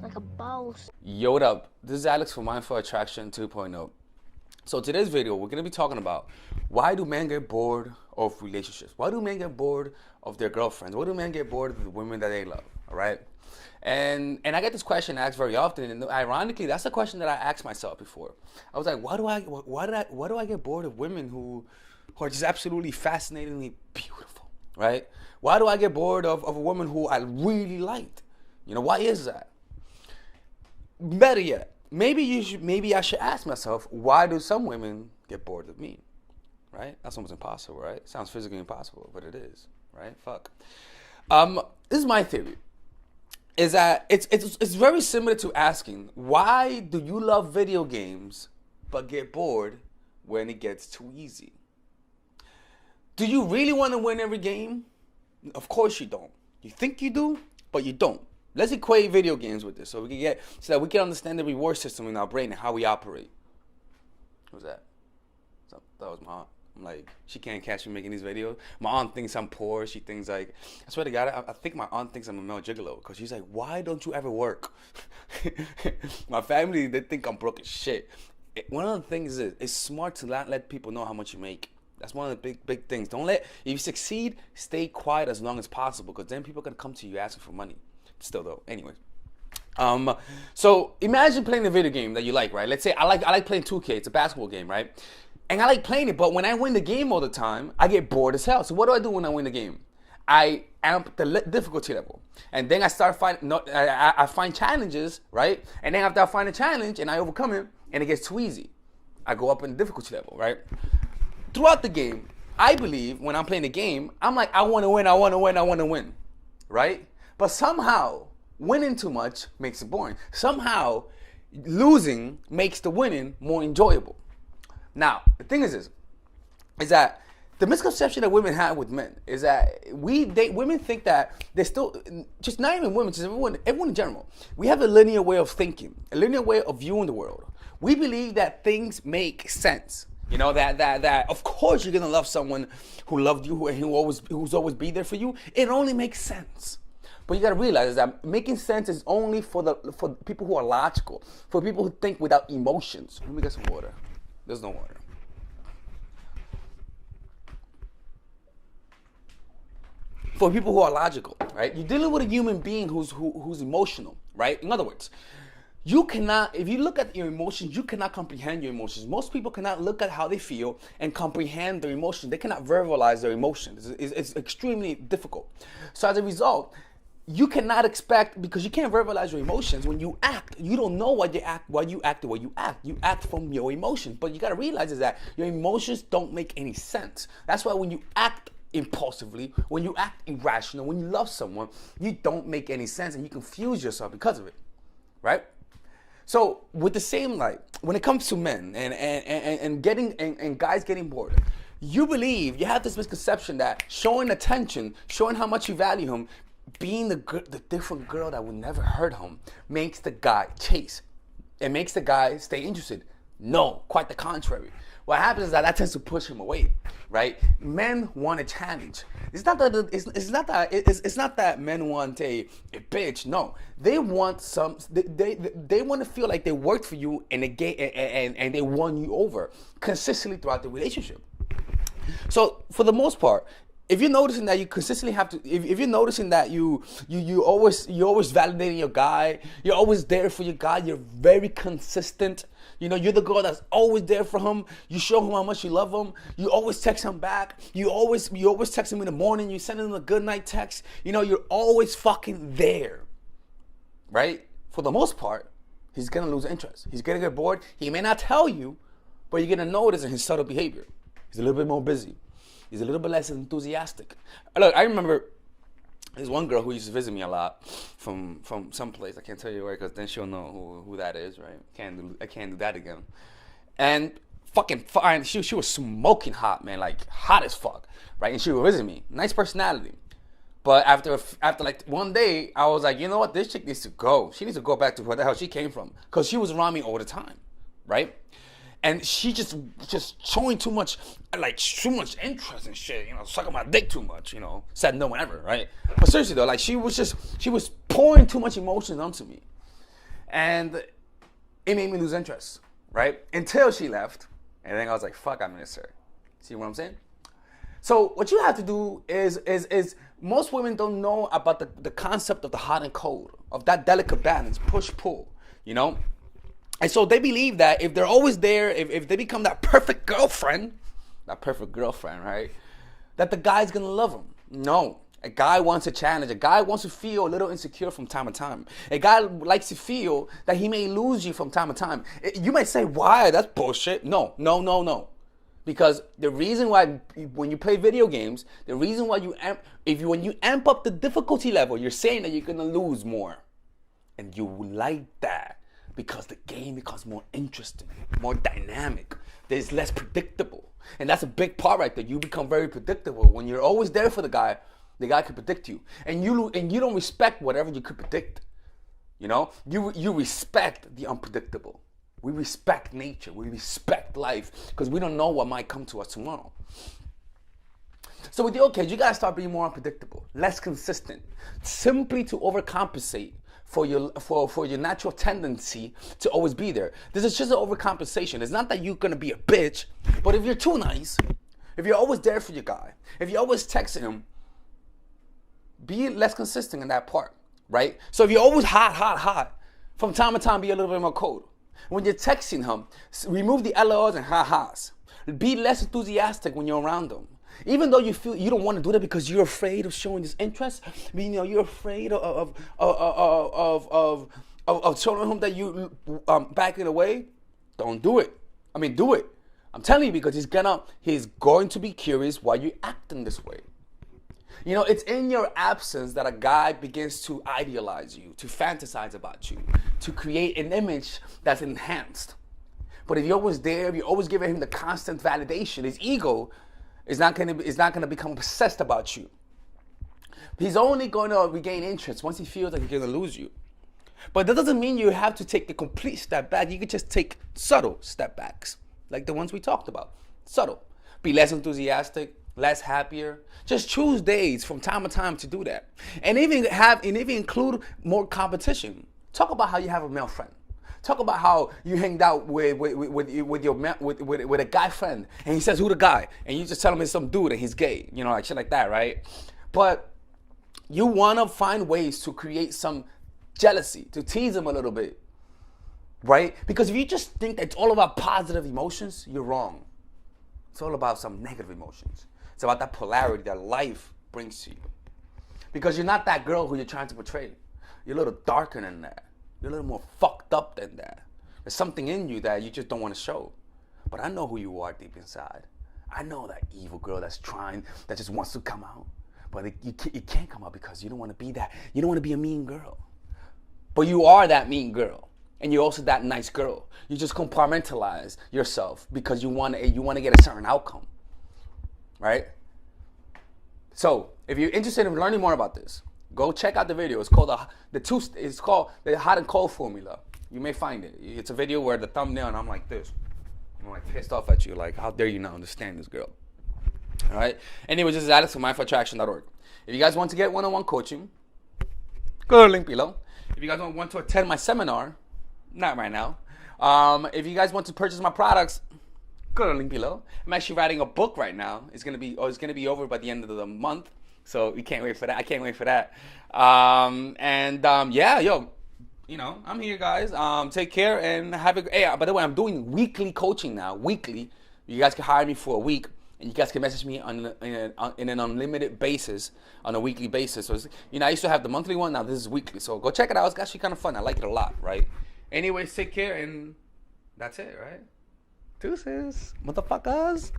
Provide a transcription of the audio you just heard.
like a boss. Yo, what up? This is Alex from Mindful Attraction 2.0. So today's video, we're gonna be talking about why do men get bored of relationships? Why do men get bored of their girlfriends? Why do men get bored of the women that they love? All right. And I get this question asked very often, and ironically, that's the question that I asked myself before. I was like, why do I get bored of women who are just absolutely fascinatingly beautiful, right? Why do I get bored of a woman who I really liked? You know, why is that? Better yet, maybe I should ask myself, why do some women get bored of me? Right? That's almost impossible, right? Sounds physically impossible, but it is, right? Fuck. This is my theory. Is that it's very similar to asking, why do you love video games but get bored when it gets too easy? Do you really want to win every game? Of course you don't. You think you do, but you don't. Let's equate video games with this so that we can understand the reward system in our brain and how we operate. What was that? That was my aunt. I'm like, she can't catch me making these videos. My aunt thinks I'm poor. She thinks like, I swear to God, I think my aunt thinks I'm a male gigolo because she's like, why don't you ever work? My family, they think I'm broke as shit. One of the things is, it's smart to not let people know how much you make. That's one of the big things. If you succeed, stay quiet as long as possible because then people can come to you asking for money. Still though, anyways. So imagine playing a video game that you like, right? Let's say I like playing 2K. It's a basketball game, right? And I like playing it, but when I win the game all the time, I get bored as hell. So what do I do when I win the game? I amp the difficulty level, and then I start I find challenges, right? And then after I find a challenge and I overcome it, and it gets too easy, I go up in the difficulty level, right? Throughout the game, I believe when I'm playing the game, I'm like, I want to win, right? But somehow, winning too much makes it boring. Somehow, losing makes the winning more enjoyable. Now, the thing is this, is that the misconception that women have with men is that women think that they're still, just not even women, just everyone in general. We have a linear way of thinking, a linear way of viewing the world. We believe that things make sense. You know, that of course you're gonna love someone who loved you, who's always be there for you. It only makes sense. But you gotta realize that making sense is only for people who are logical, for people who think without emotions. Let me get some water. There's no water. For people who are logical, right? You're dealing with a human being who's emotional, right? In other words, you cannot, if you look at your emotions, you cannot comprehend your emotions. Most people cannot look at how they feel and comprehend their emotions. They cannot verbalize their emotions. It's extremely difficult. So as a result, you cannot expect, because you can't verbalize your emotions, when you act, you don't know why you act the way you act. You act from your emotions. But you gotta realize is that your emotions don't make any sense. That's why when you act impulsively, when you act irrational, when you love someone, you don't make any sense and you confuse yourself because of it, right? So with the same, like, when it comes to men and guys getting bored, you have this misconception that showing attention, showing how much you value him, being the different girl that would never hurt him makes the guy chase. It makes the guy stay interested. No, quite the contrary. What happens is that tends to push him away, right? Men want a challenge. It's not that men want a bitch. No, they want they want to feel like they worked for you and they won you over consistently throughout the relationship. So for the most part, if you're noticing that you consistently have to, if you're noticing that you always validating your guy, you're always there for your guy, you're very consistent. You know, you're the girl that's always there for him. You show him how much you love him. You always text him back. You always text him in the morning. You send him a good night text. You know, you're always fucking there, right? For the most part, he's gonna lose interest. He's gonna get bored. He may not tell you, but you're gonna notice in his subtle behavior. He's a little bit more busy. He's a little bit less enthusiastic. Look, I remember there's one girl who used to visit me a lot from some place. I can't tell you where because then she'll know who that is, right? I can't do that again. And fucking fine. She was smoking hot, man, like hot as fuck, right? And she would visit me. Nice personality. But after like one day, I was like, you know what? This chick needs to go. She needs to go back to where the hell she came from because she was around me all the time, right? And she just showing too much interest and shit, you know, sucking my dick too much, you know, said no one ever, right? But seriously though, like she was pouring too much emotions onto me. And it made me lose interest, right? Until she left. And then I was like, fuck, I miss her. See what I'm saying? So what you have to do is most women don't know about the concept of the hot and cold, of that delicate balance, push-pull, you know? And so they believe that if they're always there, if they become that perfect girlfriend, right? That the guy's gonna love them. No. A guy wants a challenge. A guy wants to feel a little insecure from time to time. A guy likes to feel that he may lose you from time to time. You might say, why? That's bullshit. No. Because the reason why when you play video games, the reason why when you amp up the difficulty level, you're saying that you're gonna lose more. And you like that because the game becomes more interesting, more dynamic. There's less predictable. And that's a big part right there. You become very predictable. When you're always there for the guy can predict you. And you don't respect whatever you could predict. You know? You respect the unpredictable. We respect nature. We respect life because we don't know what might come to us tomorrow. So with your kids, you gotta start being more unpredictable, less consistent, simply to overcompensate for your natural tendency to always be there. This is just an overcompensation. It's not that you're gonna be a bitch, but if you're too nice, if you're always there for your guy, if you're always texting him, be less consistent in that part, right? So if you're always hot, from time to time, be a little bit more cold. When you're texting him, remove the LOLs and ha-has. Be less enthusiastic when you're around them. Even though you feel you don't want to do that because you're afraid of showing this interest, you're afraid of showing him that you backing away. Don't do it. I mean, do it. I'm telling you because he's going to be curious why you're acting this way. You know, it's in your absence that a guy begins to idealize you, to fantasize about you, to create an image that's enhanced. But if you're always there, if you're always giving him the constant validation, his ego is not gonna become obsessed about you. He's only going to regain interest once he feels like he's gonna lose you. But that doesn't mean you have to take the complete step back. You could just take subtle step backs, like the ones we talked about. Subtle. Be less enthusiastic, less happier. Just choose days from time to time to do that. And even include more competition. Talk about how you have a male friend. Talk about how you hanged out with a guy friend and he says, who the guy? And you just tell him it's some dude and he's gay. You know, like shit like that, right? But you want to find ways to create some jealousy, to tease him a little bit, right? Because if you just think that it's all about positive emotions, you're wrong. It's all about some negative emotions. It's about that polarity that life brings to you. Because you're not that girl who you're trying to portray. You're a little darker than that. You're a little more fucked up than that. There's something in you that you just don't want to show. But I know who you are deep inside. I know that evil girl that's just wants to come out. But it can't come out because you don't want to be that. You don't want to be a mean girl. But you are that mean girl. And you're also that nice girl. You just compartmentalize yourself because you want to get a certain outcome. Right? So, if you're interested in learning more about this, go check out the video. It's called the hot and cold formula. You may find it. It's a video where the thumbnail and I'm like this. I'm like pissed off at you. Like, how dare you not understand this girl? All right. Anyway, this is Alex from mindfulattraction.org. If you guys want to get one-on-one coaching, go to the link below. If you guys want to attend my seminar, not right now. If you guys want to purchase my products, go to the link below. I'm actually writing a book right now. It's gonna be over by the end of the month. So we can't wait for that. I can't wait for that. Yeah, yo, you know, I'm here, guys. Take care and have a. Hey, by the way, I'm doing weekly coaching now. Weekly, you guys can hire me for a week, and you guys can message me in an unlimited basis on a weekly basis. So I used to have the monthly one. Now this is weekly. So go check it out. It's actually kind of fun. I like it a lot. Right. Anyways, take care, and that's it. Right. Deuces, motherfuckers.